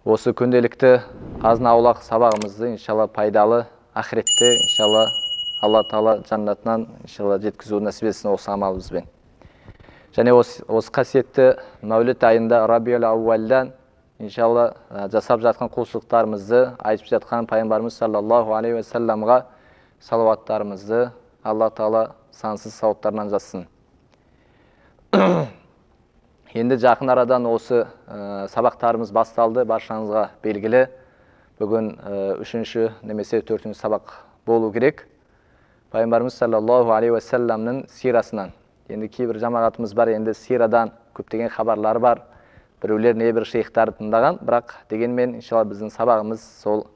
Осы күнделікті азын аулақ сабағымызды иншалла пайдалы, ақыретте иншалла Алла Тағала жаннатынан иншалла жеткізу нәсіп етсін осы амалымызбен. Және осы қасиетті Мәуліт айында Рабиул Аувалдан иншалла жасап жатқан құлшылықтарымызды, айтып жатқан пайғамбарымыз саллаллаху алейхи уассаламға салауаттарымызды Алла Тағала сансыз сауаптарынан жазсын. Енді жақын арадан осы сабақтарымыз басталды, баршаңызға белгілі. Бүгін үшінші немесе төртінші сабақ болу керек. Пайғамбарымыз саллаллаху алейхи уассаламның сирасынан. Енді кейбір жамағатымыз бар, енді сирадан көптеген хабарлар бар. Біреулер небір шейхтарды тыңдаған, бірақ дегенмен иншалла біздің сабағымыз сол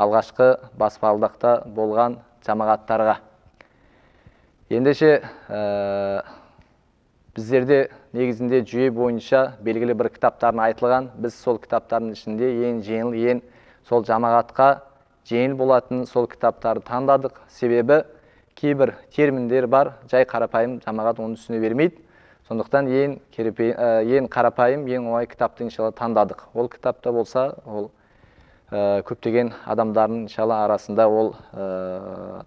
алғашқы баспалдақта болған жамағаттарға. Ендеше біздерде негізінде жүйе бойынша белгілі бір кітаптарын айтылған. Біз сол кітаптардың ішінде ең жеңіл, ең сол жамағатқа жеңіл болатын сол кітаптарды таңдадық. Себебі кейбір терминдер бар, жай қарапайым жамағат оны түсіне бермейді. Сондықтан ең қарапайым, ең оңай кітапты иншалла таңдадық. Ол кітапта болса, ол көптеген адамдардың иншалла арасында ол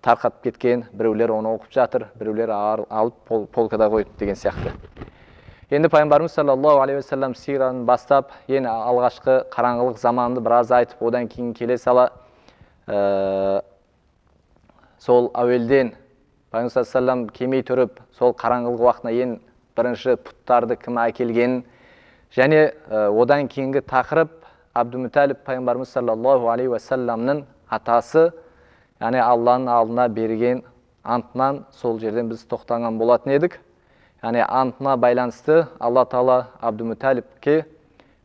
тарқатып кеткен, біреулер оны оқып жатыр, біреулер алып полкада қойды деген сияқты. Енді пайғамбарымыз саллаллаху алейхи уассалам сиранын бастап, ең алғашқы қараңғылық заманды біраз айтып, одан кейін келе сала сол әуелден пайғамбар саллаллаху алейхи уассалам кемей тұрып, сол қараңғылық уақытына ең бірінші пұттарды кім әкелгенін, және одан кейінгі тақырып Абдумуталиб пайғамбарымыз саллаллаху алейхи уассаламның атасы, яғни Алланың алдына берген антынан сол жерден біз тоқтаған болатын едік. Яғни антына байланысты Алла Тағала Абдумуталибке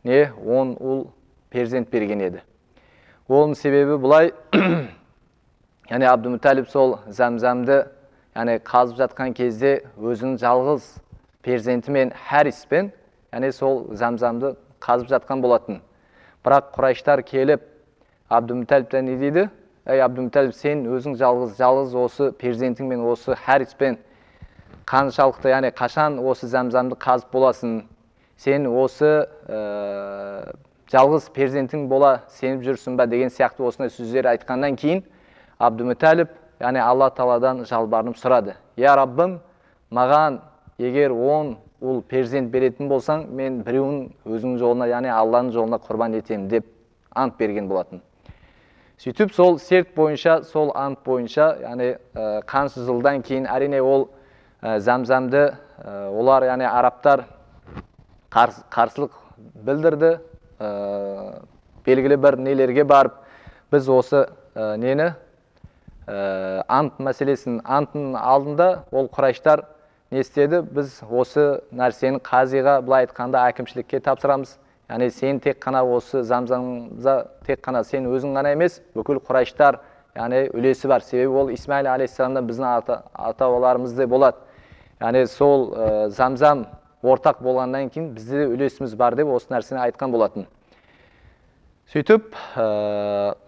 10 ұл перзент берген еді. Оның себебі бұлай, яғни Абдумуталиб сол Замзамды қазып жатқан кезде өзінің жалғыз перзентімен Хариспен, яғни сол Замзамды қазып жатқан болатын. Бірақ Құрайштар келіп Абдумуталибтен не дейді? Ей Абдумуталиб, сен өзің жалғыз осы перзентіңмен, осы Хариспен қаншалықты, яғни қашан осы Замзамды қазып боласың? Сен осы жалғыз перзентің бола сеніп жүрсің ба деген сияқты осындай сөздер айтқаннан кейін Абдумуталиб, яғни Алла Тағаладан жалбарынып сұрады. Я Раббым, маған егер 10 ұл перзент беретін болсаң, мен біреуін өзің жолына, яғни Алланың жолына құрбан етемін деп ант берген болатын. Сөйтіп сол серт бойынша, сол ант бойынша, яғни қанша жылдан кейін әрине ол Замзамды олар, яғни арабтар қарсылық білдірді, белгілі бір нелерге барып, біз осы нені ант мәселесін, антын алдында ол Құрайштар не істеді? Біз осы нәрсені қазиға, былай айтқанда әкімшілікке тапсырамыз. Яғни сен тек қана осы Замзамда тек қана сен өзің ғана емес, бүкіл Құрайштар, яғни үлесі бар. Себебі ол Исмаил алейхиссаламдан біздің ата-бабаларымызда болады. Яғни сол Замзам ортақ болғаннан кейін бізде үлесіміз бар деп осы нәрсені айтқан болатын. Сөйтіп,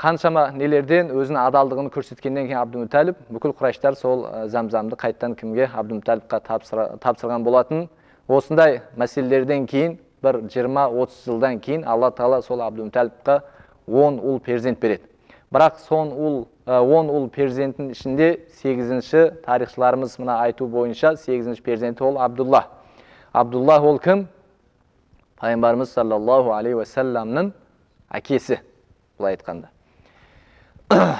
қаншама нелерден өзінің адалдығын көрсеткеннен кейін Абдумуталиб, бүкіл Құрайштар сол Замзамды қайттан кімге? Абдумуталибқа тапсырған болатын. Осындай мәселелерден кейін, бір 20-30 жылдан кейін Алла Тағала сол Абдумуталибқа 10 ұл перзент береді. Бірақ сон 10 ұл перзенттің ішінде 8-ші тарихшыларымыз мына айту бойынша 8-ші перзенті ол Абдулла. Абдулла ол кім? Пайғамбарымыз саллаллаху алейхи уассаламның әкесі, бұлай айтқанда.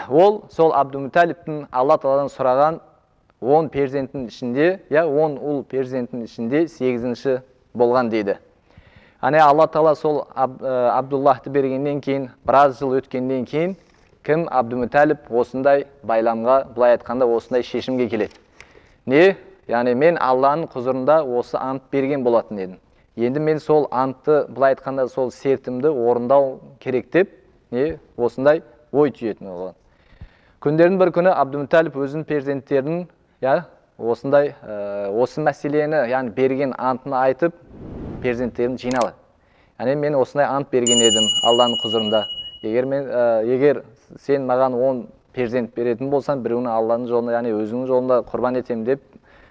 Ол сол Абдумуталибтің Алла Тағаладан сұраған 10 перзенттің ішінде, 10 ұл перзенттің ішінде 8-ші болған дейді. Яғни Алла Тағала сол Абдуллахты бергеннен кейін, біраз жыл өткеннен кейін, кім? Абдумуталиб осындай байламға, бұлай айтқанда осындай шешімге келеді. Не? Яғни мен Алланың құзырында осы ант берген болатын едім. Енді мен сол антты, бұлай айтқанда сол сертімді орындау керек деп, осындай ой түйетін оған. Күндердің бір күні Абдумуталиб өзінің перзенттерінің осындай осы мәселені, яғни берген антын айтып, перзенттерін жиналады. Яғни мен осындай ант берген едім Алланың құзырында. Егер сен маған 10 перзент беретін болсан, біреуін Алланың жолына, яғни өзінің жолында құрбан етем деп,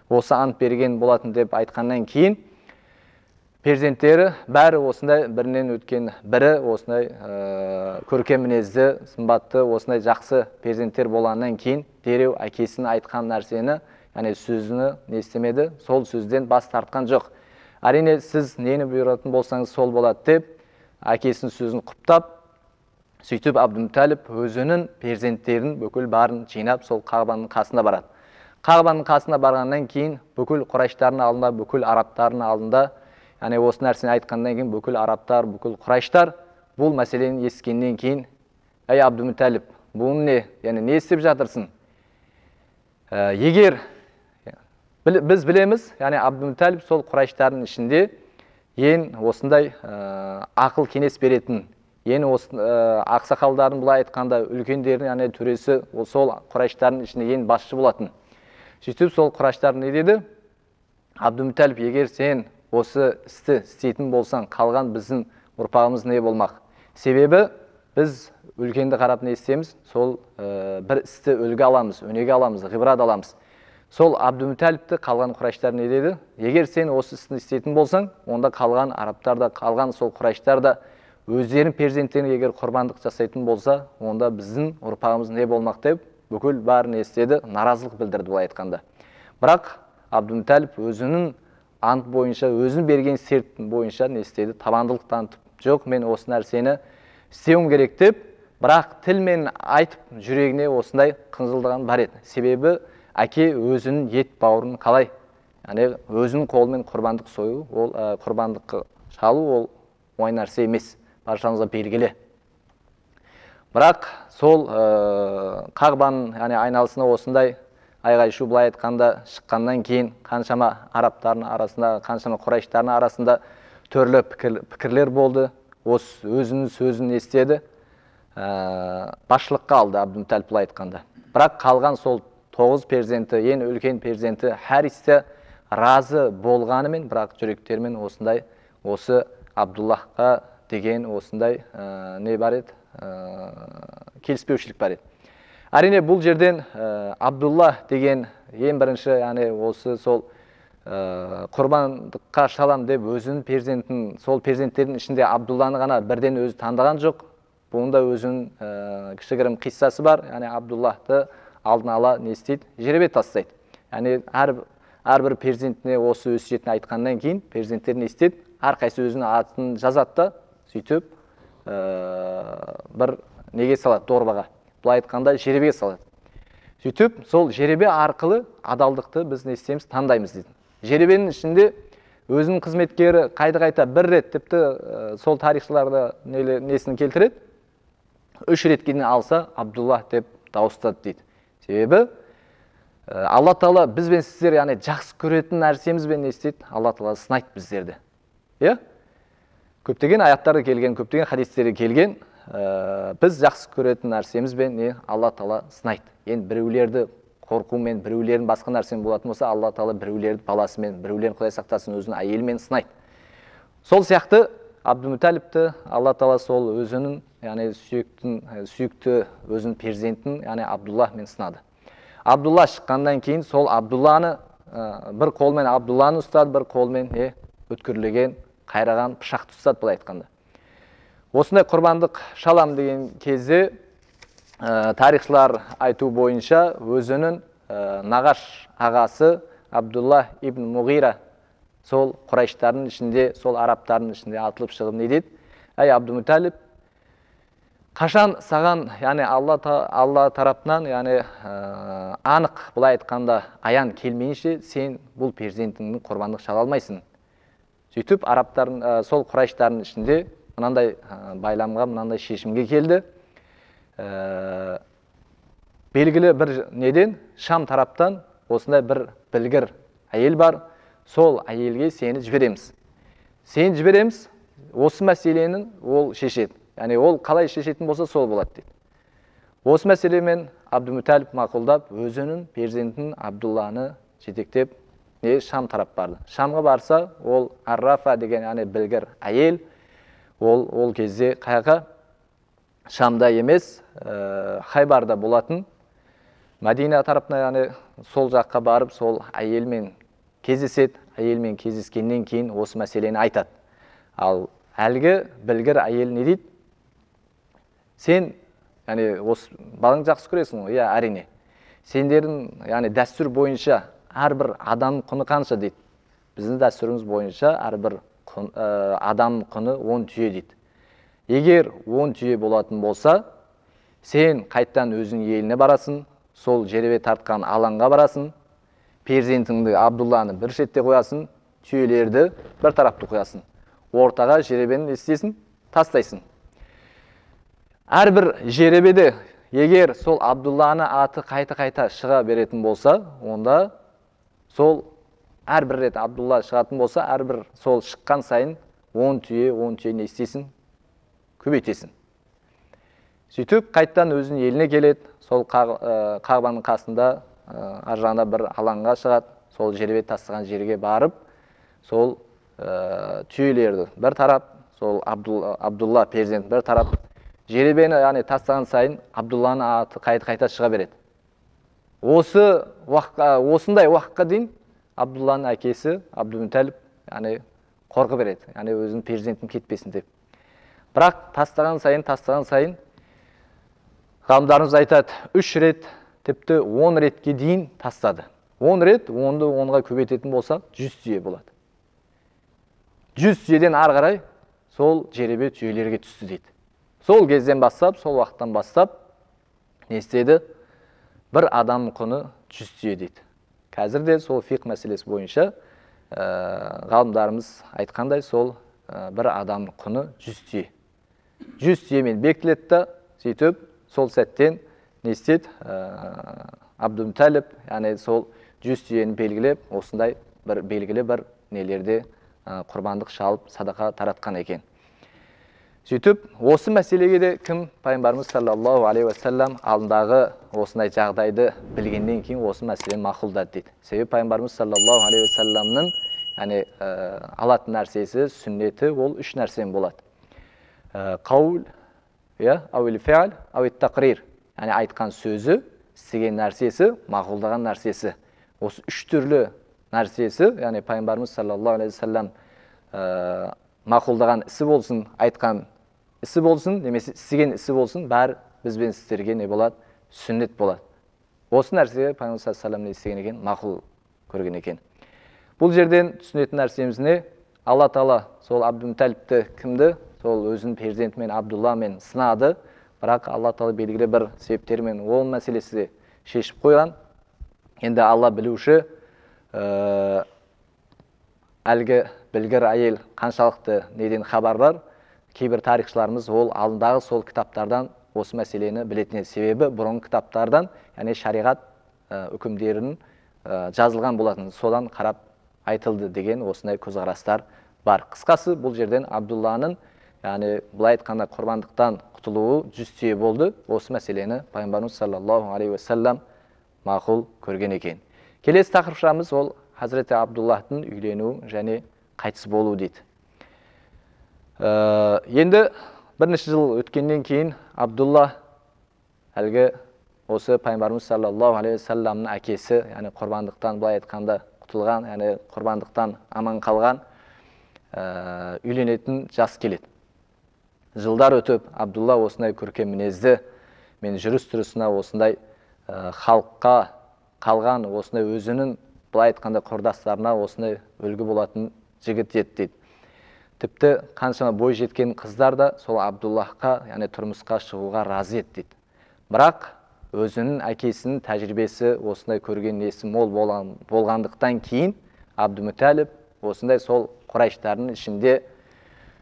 осы ант берген болатын деп айтқаннан кейін, перзенттері бәрі осындай бірінен өткен бірі осындай көркем мінезді, сымбатты, осындай жақсы перзенттер болғаннан кейін дереу әкесінің айтқан нәрсені, яғни сөзіні не істемеді, сол сөзден бас тартқан жоқ. Әрине сіз нені бұйыратын болсаңыз сол болады деп, әкесінің сөзін құптап, сөйтіп Абдумуталип өзінің перзенттерін бүкіл барын жинап сол Қағбаның қасына барады. Қағбаның қасына барғаннан кейін бүкіл Құрайштардың алдында, бүкіл арабтардың алдында, яғни осы нәрсені айтқаннан кейін бүкіл арабтар, бүкіл Құрайштар бұл мәселені ескеннен кейін, "Ей Абдумуталип, бұл не? Яғни не істеп жатырсың?" Егер біз білеміз, яғни Абдумуталип сол Құрайштардың ішінде ең осындай ақыл кеңес беретін, ең ақсақалдардың былай айтқанда үлкендердің, яғни төресі сол Құрайштардың ішінде ең басшы болатын. Сөйтіп сол Құрайштар не деді? Абдумуталип, егер сен осы істі істейтін болсаң, қалған біздің ұрпағымыз не болмақ? Себебі біз үлкенді қарап не істейміз? Сол бір істі үлгі аламыз, өнеге аламыз, ғибрат аламыз. Сол Абдумуталипті қалған Құрайштар не деді? Егер сен осы істі істейтін болсаң, онда қалған арабтар да, қалған сол Құрайштар да өздерінің перзенттеріне егер құрбандық жасайтын болса, онда біздің ұрпағымыз не болмақ деп, бүкіл бәрін естеді, наразылық білдірді былай айтқанда. Бірақ Абдумуталип өзінің ант бойынша, өзінің берген серт бойынша не істеді? Табандылық танытып, жоқ, мен осы нәрсені істеуім керек деп, бірақ тілмен айтып, жүрегіне осындай қынжылдаған бар еді. Себебі әке өзінің ет бауырын қалай? Яғни өзінің қолымен құрбандық сою, ол құрбандық шалу, ол оңай нәрсе емес, баршаңызға белгілі. Бірақ сол Қағбаның, яғни айналысына осындай айғай-шу былай айтқанда шыққаннан кейін қаншама арабтардың арасында, қаншама Құрайштардың арасында түрлі пікірлер болды. Өзінің сөзін естеді, басшылыққа алды Абдумуталип былай айтқанда. Бірақ қалған сол 9 перзенті, ең үлкен перзенті Харисте разы болғанымен, бірақ жүректермен осындай, осы Абдуллахқа деген осындай не бар еді? Келіспеушілік бар еді. Әрине бұл жерден Абдулла деген ең бірінші, яғни осы сол құрбандыққа шалам деп өзінің перзентін, сол перзенттердің ішінде Абдулланы ғана бірден өзі таңдаған жоқ. Бұнда өзінің кішігірім қиссасы бар. Яғни Абдуллахты алдын ала не істейді? Жеребе тастайды. Яғни әрбір перзентіне осы өсиетін айтқаннан кейін перзенттер не істейді? Әрқайсы өзінің атын жазады да, сөйтіп бір неге салады? Дорбаға. Бұлай айтқанда жеребеге салады. Сөйтіп сол жеребе арқылы адалдықты біз не істейміз? Таңдаймыз дейді. Жеребенің ішінде өзінің қызметкері қайта бір рет, тіпті сол тарихшыларда несін келтіреді? 3 реткені алса, Абдуллах деп дауыстады дейді. Себебі Алла Тағала біз бен сіздер, яғни жақсы көретін нәрсемізбен не істейді? Алла Тағала сынайды біздерді. Көптеген аяттары келген, көптеген хадистері келген, біз жақсы көретін нәрсемізбен не Алла Тағала сынайды. Енді біреулерді қорқумен, біреулердің басқа нәрсемен болатын болса, Алла Тағала біреулерді баласымен, біреулерін Құдай сақтасын өзінің әйелімен сынайды. Сол сияқты Абдумуталипті Алла Тағала сол өзінің, яғни сүйікті өзінің перзентін, яғни Абдуллахмен сынады. Абдулла шыққаннан кейін сол Абдулланы, бір қолмен Абдулланы ұстады, бір қолмен өткірлеген, қайраған пышақты ұстады былай айтқанда. Осындай құрбандық шалам деген кезде тарихшылар айту бойынша өзінің нағаш ағасы Абдулла ибн Муғира сол Құрайштардың ішінде, сол арабтардың ішінде атылып шығып не дейді? Ей Абдумуталип, қашан саған, яғни Алла тарапынан, яғни анық былай айтқанда аян келмейінше сен бұл перзентіңнің құрбандық шала алмайсың. Сөйтіп арабтардың, сол Құрайштардың ішінде мынандай байламға, мынандай шешімге келді. Белгілі бір неден, Шам тараптан осындай бір білгір әйел бар, сол әйелге сені жібереміз. Сені жібереміз, осы мәселенің ол шешеді. Яғни ол қалай шешетін болса сол болады дейді. Осы мәселемен Абдумуталип мақұлдап, өзінің перзентін Абдулланы жетектеп Шам тарап барды. Шамға барса, ол Ар-Рафа деген яғни білгір әйел, ол кезде қайға? Шамда емес, Хайбарда болатын. Мәдина тарапына, яғни сол жаққа барып, сол әйелмен кездеседі. Әйелмен кездескеннен кейін осы мәселені айтады. Ал әлгі білгір әйел не дейді? Сен, балаң жақсы көресің ғой? Иә, әрине. Сендердің, дәстүр бойынша әрбір адамның құны қанша дейді? Біздің дәстүріміз бойынша әрбір адам құны 10 түйе дейді. Егер 10 түйе болатын болса, сен қайттан өзің еліне барасың, сол жеребе тартқан алаңға барасың, перзентіңді Абдулланы бір шетте қоясың, түйелерді бір тарапты қоясың. Ортаға жеребені не істейсің? Тастайсың. Әрбір жеребеде егер сол Абдулланы аты қайта-қайта шыға беретін болса, онда сол әрбір рет Абдулла шығатын болса, әрбір сол шыққан сайын 10 түйе не істейсің? Көбейтесің. Сөйтіп, қайттан өзінің еліне келеді, сол Қағбаның қасында ар жағында бір алаңға шығады, сол жеребе тастаған жерге барып, сол түйелерді бір тарап, сол Абдулла перзент бір тарап, жеребені тастаған сайын Абдулланы аты қайта шыға береді. Осындай уақытқа дейін Абдулланың әкесі Абдумуталиб қорқып береді, өзінің перзентім кетпесін деп. Бірақ тастаған сайын ғалымдарымыз айтады, 3 рет, тіпті 10 ретке дейін тастады. 10 рет, 10-ды 10-ға көбейтетін болса, 100 түйе болады. 100 түйеден ары қарай сол жеребе түйелерге түсті дейді. Сол кезден бастап, сол уақыттан бастап, не істеді? Бір адамның құны 100 түйе дейді. Қазір де сол фиқ мәселесі бойынша ғалымдарымыз айтқандай, сол бір адамның құны 100 түйе. 100 түйемен бекітілді, сөйтіп, сол сәттен не істеді? Абдумуталиб, сол 100 түйені белгілеп, осындай бір белгілі бір нелерде құрбандық шалып, садақа таратқан екен. Сөйтіп, осы мәселеге де кім? Пайғамбарымыз саллаллаху алейхи ва саллям алдындағы осындай жағдайды білгеннен кейін осы мәселені мақұлдады дейді. Себебі пайғамбарымыз саллаллаху алейхи ва саллямның алатын нәрсесі, сүннеті ол 3 нәрсен болады. Қаул, ауил фиал, ауит тақрир. Айтқан сөзі, істеген нәрсесі, мақұлдаған нәрсесі. Осы 3 түрлі нәрсесі, пайғамбарымыз саллаллаху алейхи ва саллям мақұлдаған ісі болсын, айтқан ісі болсын, немесе істеген ісі болсын, бәрі бізбен істерге не болады? Сүннет болады. Осы нәрсеге пайғамбарымыз саллаллаху алейхи ва саллям не істеген екен? Мақұл көрген екен. Бұл жерден түсінетін нәрсеміз не? Алла Тағала сол Абдумуталибті кімді? Сол өзінің перзентімен Абдулламен сынады, бірақ Алла Тағала белгілі бір себептермен ол мәселесі шешіп қойған. Енді Алла білуші, әлгі білгір әйел қаншалықты неден хабардар? Кейбір тарихшыларымыз ол алдындағы сол кітаптардан осы мәселені білетін себебі бұрынғы кітаптардан, шариғат үкімдерін жазылған болатын, содан қарап айтылды деген осындай көзқарастар бар. Қысқасы, бұл жерден Абдулланың, былай айтқанда құрбандықтан құтылуы 100 түйе болды. Осы мәселені пайғамбарымыз саллаллаху алейхи ва саллям мақұл көрген екен. Келесі тақырыпшамыз ол Хазіреті Абдуллахтың үйленуі және қайтыс болуы дейді. Енді бірнеше жыл өткеннен кейін Абдулла әлгі осы пайғамбарымыз саллаллаху алейхи ва салламның әкесі, құрбандықтан былай айтқанда құтылған, құрбандықтан аман қалған, үйленетін жас келеді. Жылдар өтіп, Абдулла осындай көркем мінезді, мен жүріс-тұрысына осындай халыққа қалған, осындай өзінің былай айтқанда құрдастарына осындай үлгі болатын жігіт еді дейді. Тіпті қаншама бой жеткен қыздар да сол Абдуллахқа, тұрмысқа шығуға разы еді дейді. Бірақ өзінің әкесінің тәжірибесі осындай көрген несі мол болғандықтан кейін Абдумуталиб осындай сол Құрайштардың ішінде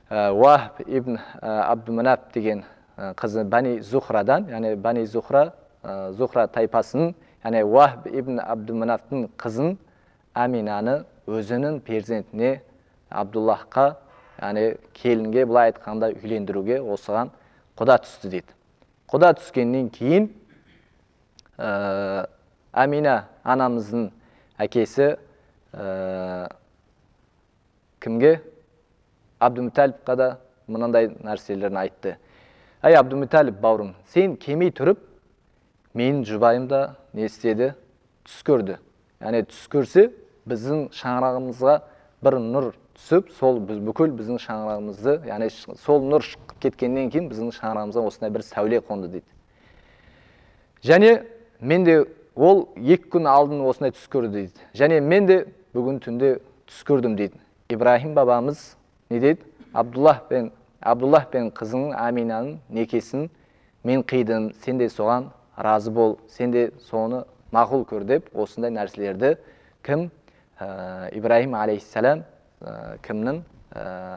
Уахб ибн Абдуманап деген қызы Бани Зухрадан, Бани Зухра тайпасының, Уахб ибн Абдуманаптың қызын Аминаны өзінің перзентіне Абдуллахқа, келінге былай айтқанда үйлендіруге осыған құда түсті дейді. Құда түскеннен кейін Амина анамыздың әкесі кімге? Абдумуталибқа да мынандай нәрселерін айтты. Ай Абдумуталиб бауырым, сен келмей тұрып, менің жұбайым да не істеді? Түс көрді. Түс көрсе, біздің шаңырағымызға бір нұр түсіп, сол біз бүкіл біздің шаңырағымызды, яғни сол нұр шығып кеткеннен кейін біздің шаңырағымызға осындай бір сәуле қонды дейді. Және мен де ол 2 күн алдын осындай түс көрді дейді. Және мен де бүгін түнде түс көрдім дейді. Ибрахим бабамыз не дейді? Абдуллах пен қызының Аминаның некесін мен қидым, сен де соған разы бол, сен де соны мақұл көр деп, осындай нәрселерді кім? Ибрахим алейхиссалам кімнің?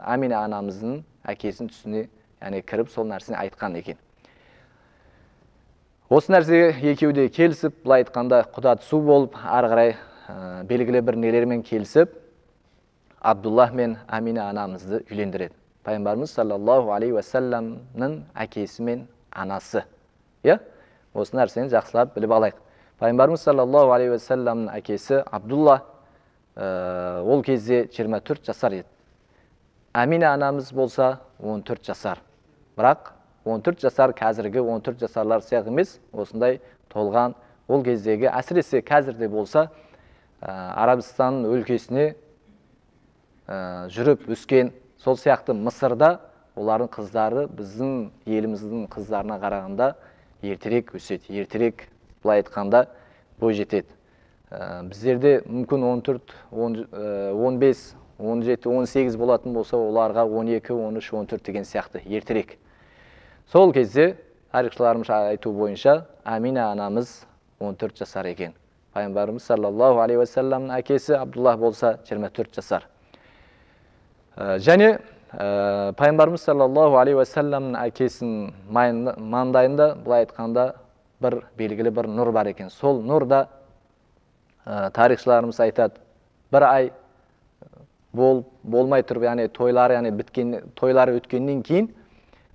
Амина анамыздың әкесінің түсіне, яғни кіріп сол нәрсені айтқан екен. Осы нәрсеге екеуі де келісіп, былай айтқанда құда түсу болып, ары қарай белгілі бір нелермен келісіп, Абдуллах мен Амина анамызды үйлендіреді. Пайғамбарымыз саллаллаху алейхи уассаламның әкесі мен анасы. Осы нәрсені жақсылап біліп алайық. Пайғамбарымыз саллаллаху алейхи уассаламның әкесі Абдулла ол кезде 24 жасар еді. Амина анамыз болса 14 жасар. Бірақ 14 жасар қазіргі 14 жасарлар сияқты емес, осындай толған, ол кездегі, әсіресе қазірде болса, Арабистан өлкесіне жүріп өскен, сол сияқты Мысырда олардың қыздары біздің еліміздің қыздарына қарағанда ертерек өседі, ертерек былай айтқанда бой жетеді. Біздерде мүмкін 14, 15, 17, 18 болатын болса, оларға 12, 13, 14 деген сияқты ертерек. Сол кезде тарихшыларымыз айту бойынша Амина анамыз 14 жасар екен. Пайғамбарымыз саллаллаху алейхи уассаламның әкесі Абдуллах болса 24 жасар. Және Пайғамбарымыз саллаллаху алейхи уассаламның әкесінің маңдайында былай айтқанда бір белгілі бір нұр бар екен. Сол нұрда тарихшыларымыз айтады, бір ай болмай тұрып, яғни тойлары өткеннен кейін,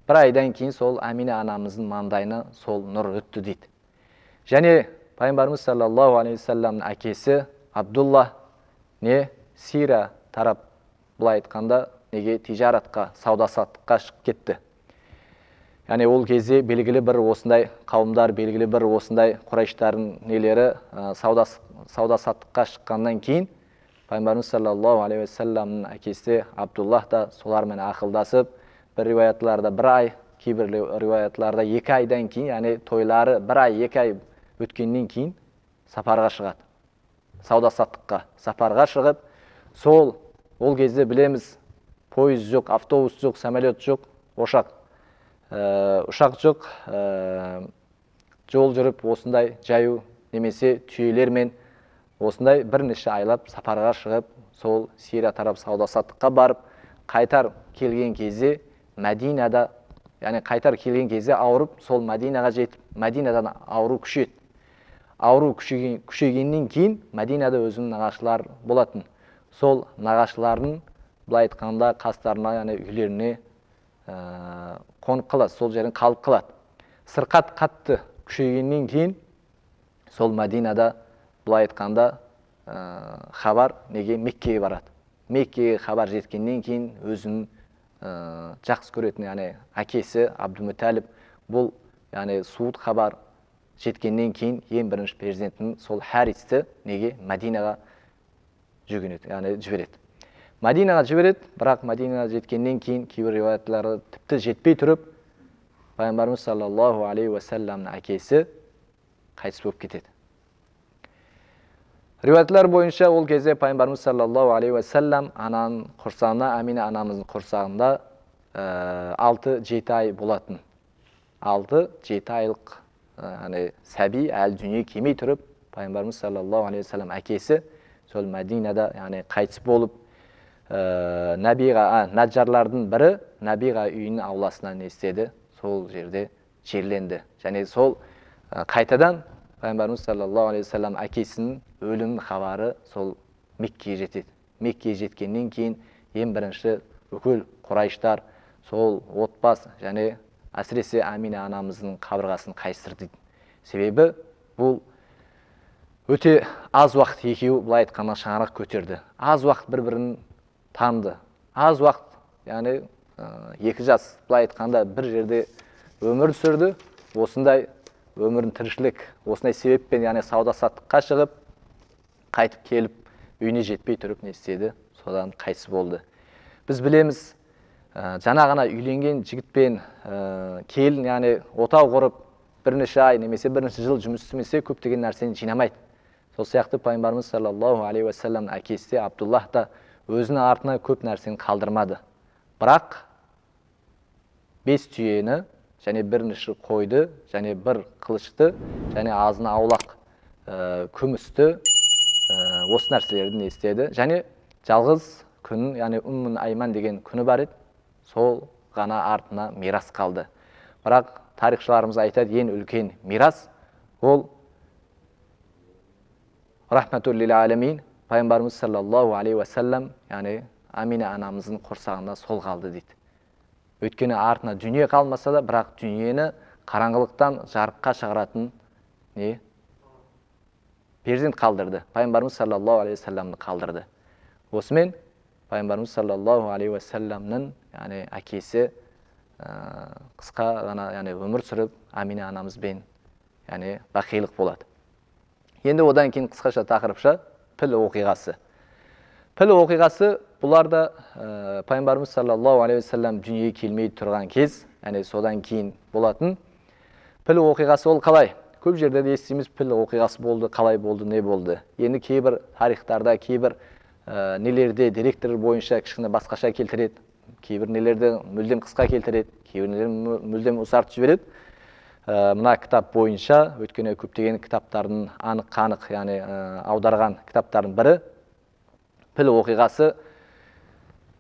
бір айдан кейін сол Амина анамыздың маңдайына сол нұр өтті дейді. Және Пайғамбарымыз саллаллаху алейхи уассаламның әкесі Абдулла Сирия тарап, былай айтқанда неге тижаратқа, сауда-саттыққа шығып кетті. Яғни ол кезде белгілі бір осындай қауымдар, белгілі бір осындай Құрайштардың нелері сауда-саттыққа шыққаннан кейін Пайғамбарымыз саллаллаху алейхи уассаламның әкесі Абдуллах да солармен ақылдасып, бір риуаятларда бір ай, кейбір риуаятларда 2 айдан кейін, яғни тойлары 1 ай, 2 ай өткеннен кейін сапарға шығады. Сауда-саттыққа сапарға шығып, ол кезде білеміз, пойыз жоқ, автобус жоқ, самолет жоқ, ұшақ жоқ, жол жүріп осындай жаю немесе түйелермен осындай бірнеше айлап сапарға шығып, сол Сирия тарап сауда-саттыққа барып, қайтар келген кезде Мәдинада, яғни қайтар келген кезде ауырып, сол Мәдинаға жетіп, Мәдинадан ауру күшейді. Ауру күшейгеннен кейін Мәдинада өзінің нағашылар болатын. Сол нағашылардың былай айтқанда қастарына, яғни үйлеріне қонып қалады, сол жерін қалып қалады. Сырқат қатты күшейгеннен кейін сол Мәдинада былай айтқанда хабар неге Меккеге барады. Меккеге хабар жеткеннен кейін өзінің жақсы көретін, яғни әкесі Абдумуталиб, бұл яғни суыт хабар жеткеннен кейін ең бірінші перзентін сол Харисті неге Мәдинаға жүгінеді, яғни жібереді. Мәдинаға жібереді, бірақ Мәдинаға жеткеннен кейін кейбір риуаятлары тіпті жетпей тұрып, Пайғамбарымыз саллаллаху алейхи уассаламның әкесі қайтыс болып кетеді. Риуаятлар бойынша ол кезде Пайғамбарымыз саллаллаху алейхи уассалам ананың құрсағында, Амина анамыздың құрсағында 6-7 ай болатын. 6-7 айлық сәби әлі дүние келмей тұрып, Пайғамбарымыз саллаллаху алейхи уассалам әкесі сол Мәдинада қайтыс болып, Наджарлардың бірі Набиға үйінің ауласынан естеді, сол жерде жерленді. Және сол қайтадан Пайғамбарымыз саллаллаху алейхи уассалам әкесінің өлім хабары сол Меккеге жетеді. Меккеге жеткеннен кейін ең бірінші бүкіл Құрайштар сол отбасы және әсіресе Амина анамыздың қабырғасын қайыстырды. Себебі бұл өте аз уақыт екеуі былай айтқанда шаңырақ көтерді. Аз уақыт бір-бірін таныды. Аз уақыт, яғни 2 жас былай айтқанда бір жерде өмір сүрді. Осындай өмірін тіршілік, осындай себеппен, яғни сауда-саттыққа шығып, қайтып келіп, үйіне жетпей тұрып не істеді, содан қайтыс болды. Біз білеміз, жаңа ғана үйленген жігітпен келін, яғни отау құрып, бірнеше ай немесе бірнеше жыл жұмыс істемесе көптеген нәрсені жинамайды. Сол сияқты пайғамбарымыз саллаллаху алейхи уассаламның әкесі де Абдуллах та өзінің артына көп нәрсені қалдырмады. Бірақ 5 түйені, және бірнеше қойды, және бір қылышты, және азына аулақ күмісті, осы нәрселерді істеді. Және жалғыз күн, яғни Уммун Айман деген күні бар еді, сол ғана артына мирас қалды. Бірақ тарихшыларымыз айтады, ең үлкен мирас ол рахматул лил алямин, пайғамбарымыз саллаллаху алейхи уассалам, яғни Амина анамыздың құрсағында сол қалды дейді. Өйткені артына дүние қалмаса да, бірақ дүниені қараңғылықтан жарыққа шығаратын не? Перзент қалдырды. Пайғамбарымыз саллаллаху алейхи уассаламды қалдырды. Осымен пайғамбарымыз саллаллаху алейхи уассаламның, яғни әкесі қысқа ғана, яғни өмір сүріп, Амина анамызбен, яғни бақилық болады. Енді одан кейін қысқаша тақырыпша піл оқиғасы. Піл оқиғасы бұларда пайғамбарымыз саллаллаху алейхи уассалам дүниеге келмей тұрған кез, яғни содан кейін болатын. Піл оқиғасы ол қалай? Көп жерде естиміз, піл оқиғасы болды, қалай болды, не болды. Енді кейбір тарихтарда, кейбір нелерде директор бойынша кішкене басқаша келтіреді, кейбір нелерде мүлдем қысқа келтіреді, кейбір нелер мүлдем ұзартып жібереді. Мына кітап бойынша, өткені көптеген кітаптардың анық-қанық, яғни аударған кітаптардың бірі піл оқиғасы.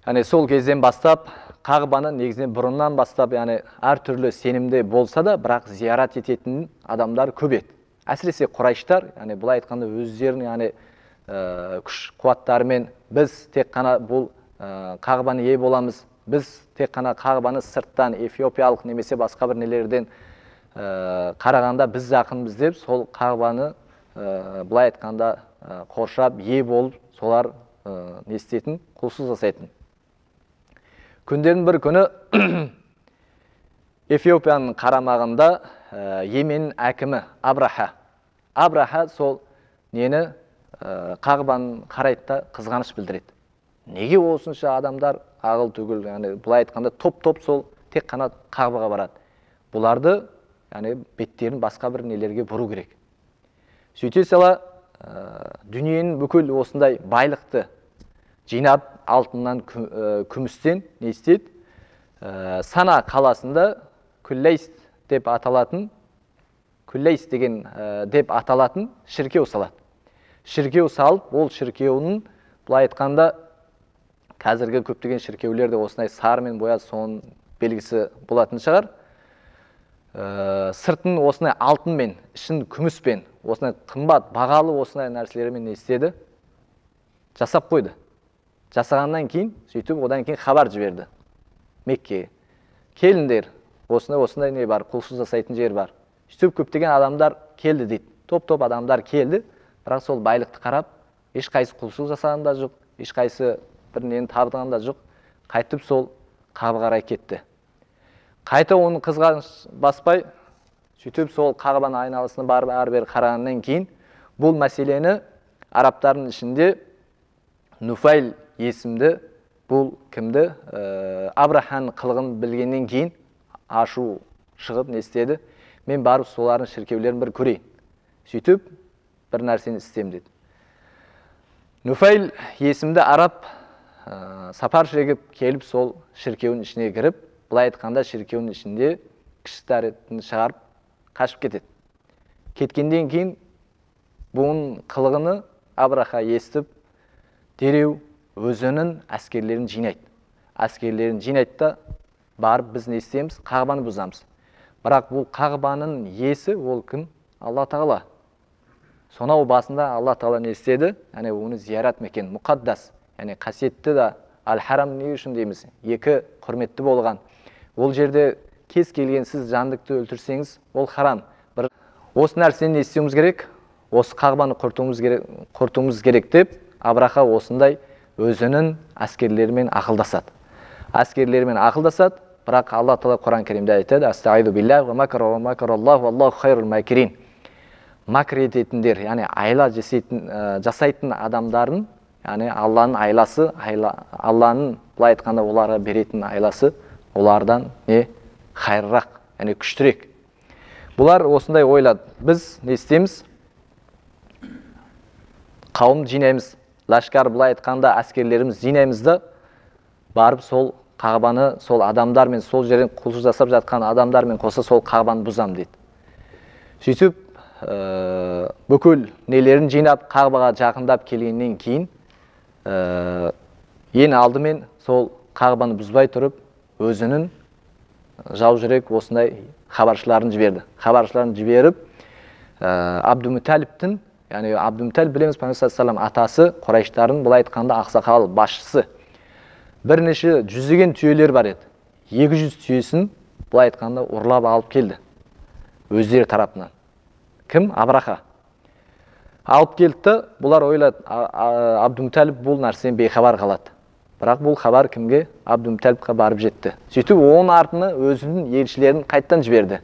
Яғни сол кезден бастап, Қағбаны негізінен бұрыннан бастап, яғни әртүрлі сенімде болса да, бірақ зиярат ететін адамдар көп еді. Әсіресе Құрайштар, яғни бұлай айтқанда өздерін, яғни күш қуаттарымен біз тек қана бұл Қағбаны ие боламыз, біз тек қана Қағбаны сырттан эфиопиялық немесе басқа бір нелерден қарағанда біз жақынбыз деп, сол Қағбаны бұлай айтқанда қоршап, ие болып, солар не істейтін, құлшылық жасайтын. Күндердің бір күні Эфиопияның қарамағында Йеменнің әкімі Абраха сол нені Қағбаны қарайды да қызғаныш білдіреді. Неге осынша адамдар ағыл түгіл, яғни бұлай айтқанда топ-топ сол тек қана Қағбаға барады. Бұларды, яғни беттерін басқа бір нелерге бұру керек. Сөйте сала дүниенің бүкіл осындай байлықты жинап, алтыннан, күмістен не істейді? Сана қаласында Күллейс деп аталатын, Күллейс деген деп аталатын шіркеу салады. Шіркеу салып, ол шіркеуінің бұлай айтқанда қазіргі көптеген шіркеулерде осындай сарымен бояды, соның белгісі болатын шығар. Сыртын осындай алтынмен, ішін күміспен, осындай қымбат, бағалы осындай нәрселермен не істеді? Жасап қойды. Жасағаннан кейін, сөйтіп, одан кейін хабар жіберді Меккеге. Келіндер, осындай не бар, құлшылық жасайтын жер бар. Сөйтіп, көптеген адамдар келді дейді. Топ-топ адамдар келді, бірақ сол байлықты қарап, ешқайсы құлшылық жасаған да жоқ, ешқайсы бір нені табыған да жоқ. Қайтып сол Қағбаға қарай кетті. Қайта оның қызғаныш баспай, сөйтіп сол Қағбаның айналасына барып әрбір қарағаннан кейін, бұл мәселені арабтардың ішінде Нуфайл есімді, бұл кімді? Абраханың қылығын білгеннен кейін ашу шығып не істеді? Мен барып солардың шіркеулерін бір көрейін. Сөйтіп, бір нәрсені істеймін деді. Нуфайл есімді араб сапар шегіп келіп сол шіркеудің ішіне кіріп, бұлай айтқанда шіркеудің ішінде кіші дәретін шығарып қашып кетеді. Кеткенден кейін бұның қылығыны Абраха естіп, дереу өзінің әскерлерін жинайды. Әскерлерін жинайды да, барып біз не істейміз? Қағбаны бұзамыз. Бірақ бұл Қағбаның иесі ол кім? Алла Тағала. Сонау басында Алла Тағала не істеді? Яғни оны зиярат мекен, мұқаддас, яғни қасиетті да, Ал-Харам не үшін дейміз? Екі құрметті болған. Ол жерде кез келген сіз жандықты өлтірсеңіз, ол харам. Осы нәрсені не істеуіміз керек? Осы Қағбаны құртуымыз керек деп, Абраха осындай өзінің әскерлерімен ақылдасады. Әскерлерімен ақылдасады, бірақ Алла Тағала Құран Кәрімде айтады: "Астағизу биллахи ва макараллаху валлаху хайрул макирин." Макр ететіндер, яғни айла жасайтын адамдардың, яғни Алланың айласы, Алланың былай айтқанда оларға беретін айласы олардан не хайыррақ, яғни күштірек. Бұлар осындай ойлады. Біз не істейміз? Қауым жинаймыз. Лашкар былай айтқанда әскерлеріміз жинаймыз да, барып сол Қағбаны, сол адамдармен, сол жерден құлшылық жасап жатқан адамдармен қоса сол Қағбаны бұзам дейді. Сөйтіп, бүкіл нелерін жинап, Қағбаға жақындап келгеннен кейін, ең алдымен сол Қағбаны бұзбай тұрып, өзінің жау жүрек осындай хабаршыларын жіберді. Хабаршыларын жіберіп, Абдумуталиптің, яғни Абдумуталип білеміз, Пайғамбар саллаллаху алейхи атасы, Құрайштардың былай айтқанда ақсақал басшысы. Бірнеше жүздеген түйелер бар еді. 200 түйесін былай айтқанда ұрлап алып келді. Өздері тарапынан. Кім? Абраха. Алып келді, бұлар ойлады, Абдумуталип бұл нәрсен бейхабар қалады. Бірақ бұл хабар кімге? Абдумуталипқа барып жетті. Сөйтіп, оның артына өзінің елшілерін қайттан жіберді.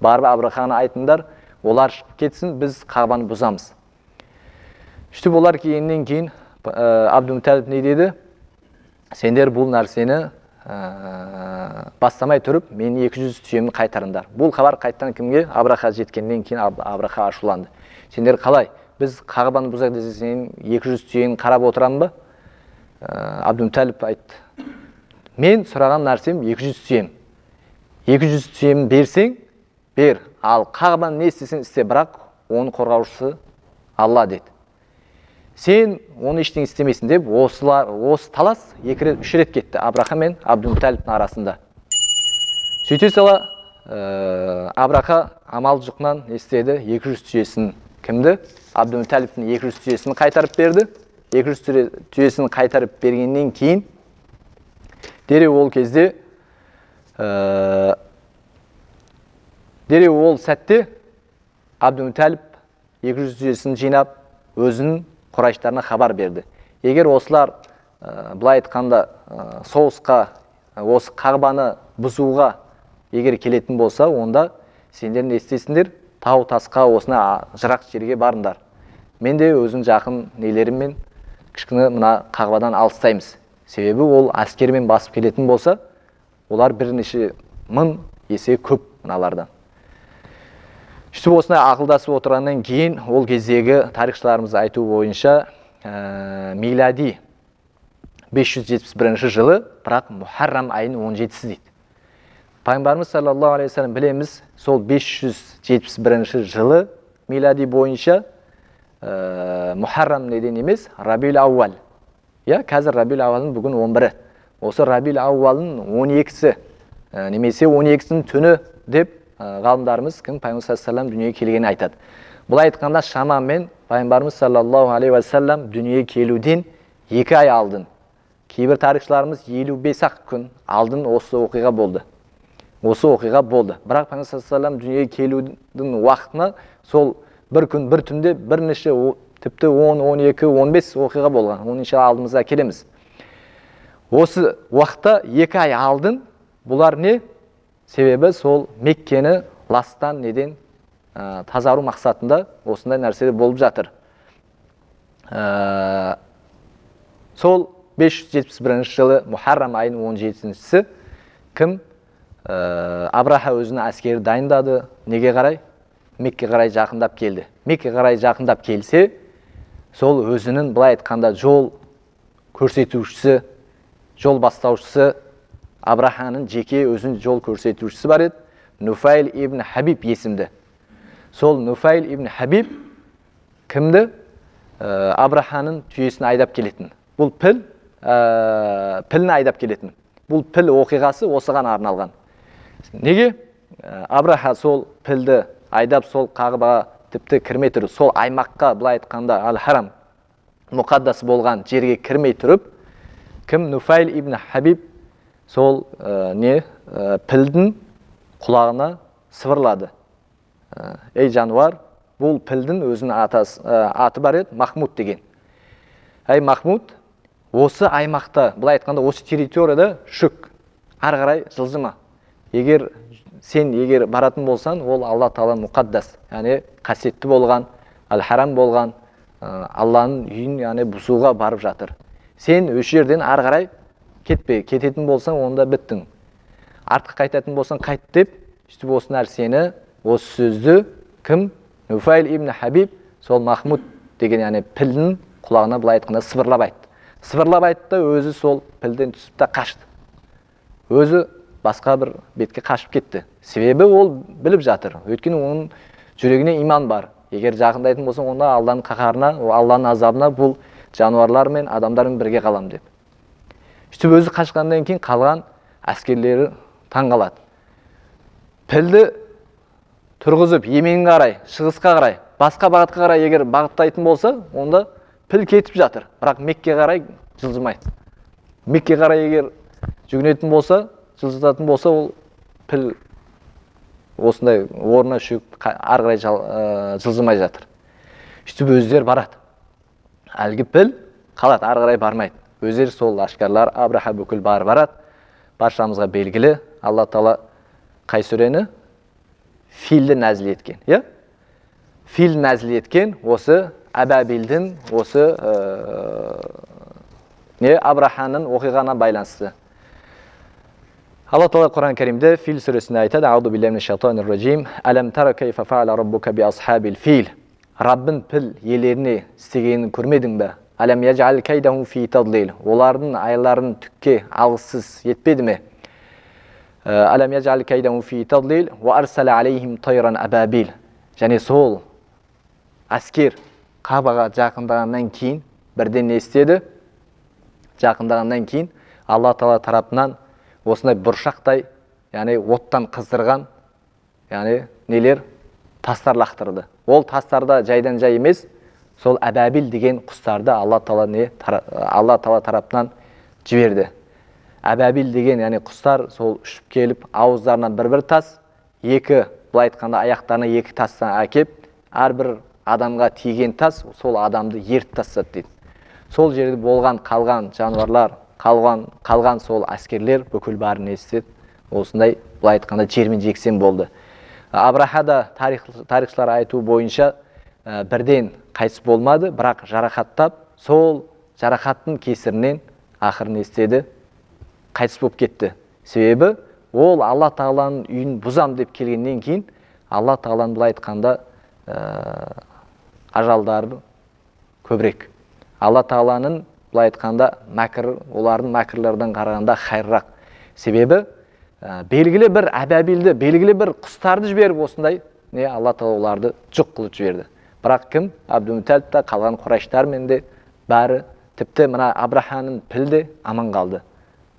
Барып Абраханы айтыңдар, олар шығып кетсін, біз Қағбаны бұзамыз. Сөйтіп, олар келгеннен кейін Абдумуталип не деді? Сендер бұл нәрсені бастамай тұрып, мен 200 түйемді қайтарыңдар. Бұл хабар қайттан кімге? Абраха жеткеннен кейін Абраха ашуланды. Сендер қалай? Біз Қағбаны бұзақ десе, сен 200 түйені қарап отырам ба? Абдумуталип айтты. Мен сұраған нәрсем 200 түйем. 200 түйемін берсең, бер. Ал Қағбаны не істесең істе, бірақ оның қорғаушысы Алла деді. Сен оны ештеңе істемейсің деп, осы талас 2-3 рет кетті Абраха мен Абдумуталиптің арасында. Сөйте сала, Абраха амал жұқнан істеді, 200 түйесін кімді? Абдумуталиптің 200 түйесін қайтарып берді. 200 түйесін қайтарып бергеннен кейін, дереу ол сәтте Абдумуталип 200 түйесін жинап, өзінің Құрайштарына хабар берді. Егер осылар былай айтқанда соғысқа, осы Қағбаны бұзуға егер келетін болса, онда сендер не істейсіңдер? Тау тасқа осына жырақ жерге барыңдар. Мен де өзің жақын нелеріммен кішкене мына Қағбадан алыстаймыз. Себебі ол әскермен басып келетін болса, олар бірнеше мың есе көп мыналардан. Сөйтіп осындай ақылдасып отырғаннан кейін, ол кездегі тарихшыларымыз айту бойынша милади 571 жылы, бірақ Мухаррам айының 17-сі дейді. Пайғамбарымыз саллаллаху алейхи вассалам білеміз, сол 571 жылы милади бойынша Мухаррам неден емес, Рабиул ауал. Қазір Рабиул ауалының бүгін 11-і. Осы Рабиул ауалының 12-сі, немесе 12-сінің түні деп ғалымдарымыз кім Пайғамбар саллаллаху дүниеге келгенін айтады. Бұл айтқанда шамамен Пайғамбарымыз саллаллаху алейхи вассалам дүниеге келуден 2 ай алдын. Кейбір тарихшыларымыз 55-ақ күн алдын осы оқиға болды. Бірақ Пайғамбар саллаллаху дүниеге келудің уақытына сол бір күн, бір түнде бірнеше, тіпті 10, 12, 15 оқиға болған. Оның иншалла алдымызға келеміз. Осы уақытта 2 ай алдын бұлар не? Себебі сол Меккені ластан неден тазару мақсатында осындай нәрселер болып жатыр. Сол 571 жылы Мухаррам айының 17-сі кім? Абраха өзінің әскері дайындады. Неге қарай? Мекке қарай жақындап келді. Мекке қарай жақындап келсе, сол өзінің былай айтқанда жол көрсетушісі, жол бастаушысы, Абраханың жеке өзін жол көрсетушісі бар еді, Нуфайл ибн Хабиб есімді. Сол Нуфайл ибн Хабиб кімді? Абраханың түйесін айдап келетін. Бұл пілін айдап келетін. Бұл піл оқиғасы осыған арналған. Неге? Абраха сол пілді айдап сол Қағбаға тіпті кірмей тұрып, сол аймаққа былай айтқанда Ал-Харам мұқаддас болған жерге кірмей тұрып, кім? Нуфайл ибн Хабиб сол пілдің құлағына сыбырлады. Ей жануар, бұл пілдің өзінің аты бар еді, Махмуд деген. Ей Махмуд, осы аймақта, былай айтқанда, осы территорияда шүк, ары қарай жылжыма. Егер сен баратын болсан, ол Алла Тағала мұқаддас, яғни қасиетті болған, Ал-Харам болған, Алланың үйін яғни бұзуға барып жатыр. Сен өш жерден ары қарай кетпе, кететін болсаң, онда біттің. Артық қайтатын болсаң, қайт деп, сөйтіп осы нәрсені, осы сөзді кім? Нуфайл ибн Хабиб, сол Махмуд деген яғни пілдің құлағына былай айтқанда сыбырлап айтты. Сыбырлап айтты да өзі сол пілден түсіп та қашты. Өзі басқа бір бетке қашып кетті. Себебі ол біліп жатыр. Өйткені оның жүрегіне иман бар. Егер жақындайтын болсаң, онда Алланың қаһарына, Алланың азабына бұл жануарлар мен адамдармен бірге қалам деп. Сөйтіп өзі қашқаннан кейін қалған әскерлері таң қалады. Пілді тұрғызып, еменге қарай, шығысқа қарай, басқа бағытқа қарай егер бағыттайтын болса, онда піл кетіп жатыр. Бірақ Мекке қарай жылжымайды. Мекке қарай егер жүгінетін болса, жылжытатын болса, ол піл осындай орнына шөгіп ары қарай жылжымай жатыр. Сөйтіп өздері барады. Әлгі піл қалады, ары қарай бармайды. Өздері сол лашкарлар Абраха бүкіл барады. Баршамызға белгілі, Алла Тағала қай сүрені? Филді нәзіл еткен. Фил нәзіл еткен осы Әбәбилдің осы Абраханың оқиғана байланысты. Алла Тағала Құран Кәрімде Фил сүресінде айтады: Аузу биллахи минаш шайтанир раджим. Алам тара кайфа фа'ала раббука би асхабил фил. Раббың піл иелеріне істегенін көрмедің бе? Алам яджал кайдахум фи тадлил. Олардың айларын түкке алғысыз етпеді ме? Алам яджал кайдахум фи тадлил ва арсала алейхим тайран абабил. Және сол әскер Қабаға жақындағаннан кейін бірден не істеді? Жақындағаннан кейін Алла Тағала тарапынан осындай бұршақтай, яғни оттан қыздырған, яғни нелер? Тастар лақтырды. Ол тастарда жайдан жай емес, сол Әбәбил деген құстарды Алла Тағала тарапынан жіберді. Әбәбил деген, яғни құстар сол ұшып келіп, ауыздарынан бір тас, екі, былай айтқанда аяқтарына екі тастан әкеп, әрбір адамға тиген тас, сол адамды ертіп тастады дейді. Сол жерде болған қалған жануарлар, қалған сол әскерлер бүкіл барын естеді. Осындай, былай айтқанда жермен-жексен болды. Абрахада тарихшылар айту бойынша бірден қайтыс болмады, бірақ жарақаттап, сол жарақаттың кесірінен ақырын естеді, қайтыс болып кетті. Себебі ол Алла Тағаланың үйін бұзам деп келгеннен кейін, Алла Тағаланың былай айтқанда ажалдары көбірек. Алла Тағаланың былай айтқанда олардың мәкірлерден қарағанда хайыррақ. Себебі белгілі бір Әбәбилді, белгілі бір құстарды жіберіп осындай, Алла Тағала оларды жұқ қылып жіберді. Бірақ кім? Абдумуталиб қалған Құрайштармен де бәрі, тіпті мына Абраханың пілді аман қалды.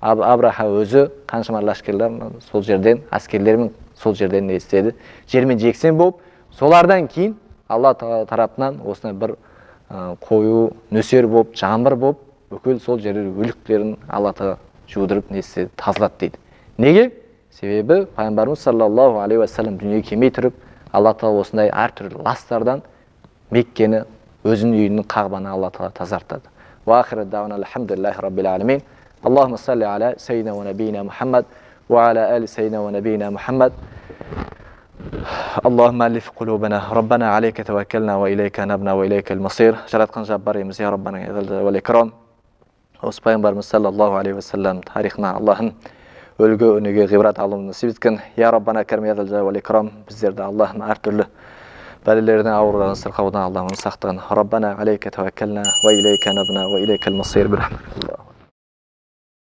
Абраха өзі қаншама лашкерлер сол жерден, әскерлермен сол жерден не істеді? Жермен жексен болып, солардан кейін Алла Тағала тарапынан осындай бір қою, нөсер болып, жаңбыр болып, бүкіл сол жерде өліктерін Алла Тағала жудырып не істеді? Тазалады дейді. Неге? Себебі пайғамбарымыз саллаллаху алейхи уассалам дүниеге келмей тұрып, Алла Тағала осындай әртүрлі ластардан Меккені өзінің үйінің қағбаны Алла Тағала тазартады. Ва ахиру дауна алхамдулиллахи раббил алямин. Аллахумма салли аля саййидина ва набийина Мухаммад ва аля али саййидина ва набийина Мухаммад. Allahümme allif kulubana, Rabbana aleyke tevekkelna ve ileyke nebna ve ileykel masir. Жаратқан жаббарымыз, я Раббаның иғылды вәл икрам. Осы пайғамбарымыз саллаллаху алейхи ва саллям тарихына Аллахын өлгі өнеге ғибрат алуын насип еткен. Я Раббана кәрім иғылды вәл икрам. Біздерді Аллахым әртүрлі бәлелерден, ауырдан, сырқаудан Аллахын сақтығын. Rabbana aleyke tevekkelna ve ileyke nebna ve ileykel masir.